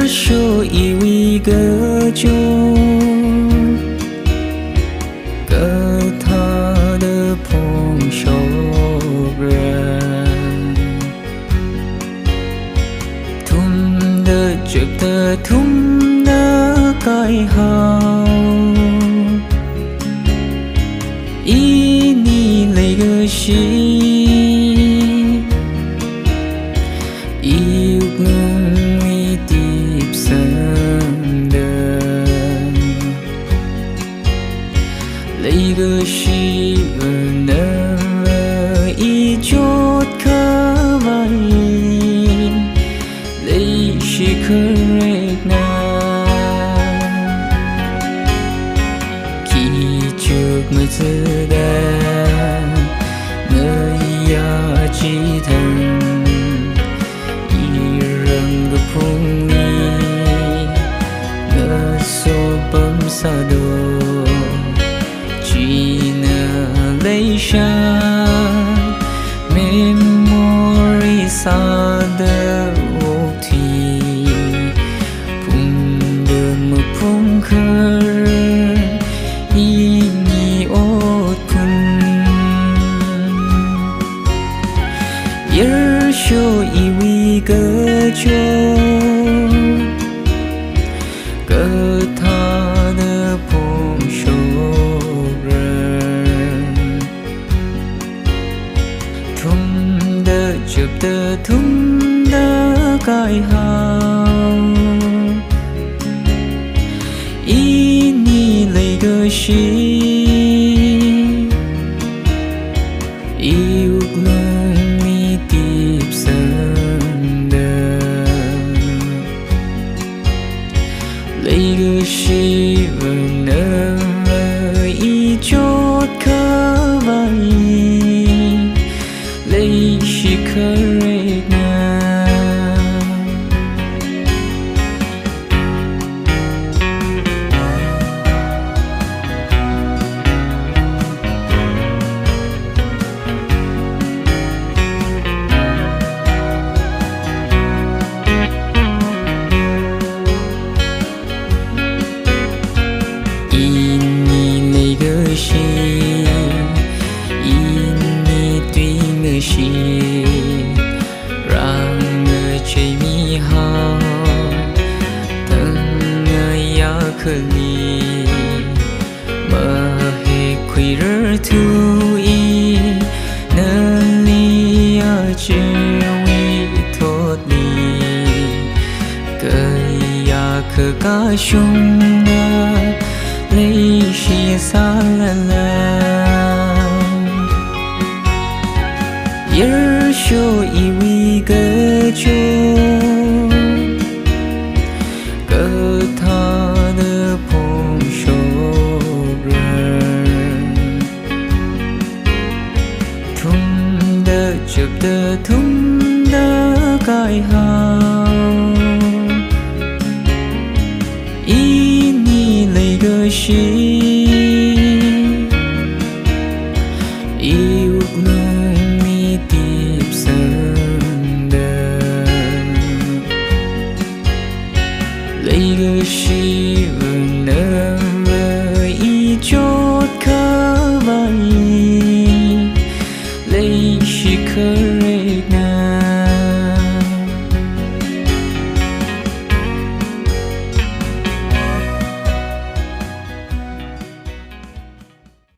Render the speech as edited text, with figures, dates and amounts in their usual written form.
Yarso iwi gajo Gata de phong shobran Thum de chụp de thum de kai hao Ini lấy gơ shi Yêu ngừng mi tiếp sân đơn Lấy gơ shi ở nơi ý chốt khá vay Lấy shi khơi rệt nàng Khi trước mới giờ đàn Nơi ya chi thân Phung ni ngơ so bấm sa đồ chỉ na lấy xa memory sa đơ ô thi phung đơ mơ phung khơ y ni ô thun Yarso iwi gajo Gata de phong shobran Thum de chụp de thum de kai hao Ini lấy gơ shi Yêu ngừng mi tiếp sân đơn Lấy gơ shi ở nơi ý chốt khá vay Lấy shi khơi rệt nàng Ini lấy gơ shi Ini tuy ngơ shi Rang ngơ chơi mi hao Thân ngơ ya khờ li Mơ hê khuy rơ thu y Nơ li ya chê vi thốt li Cơ ya khờ ca shung nơ lấy shi sa la la Yarso iwi gajo Gata de phong shobran Thum de chụp de thum de kai hao Ini lấy gơ shi Yêu ngừng mi tiếp sân đơn Lấy gơ shi ở nơi ý chốt khá vay Lấy shi khơi rệt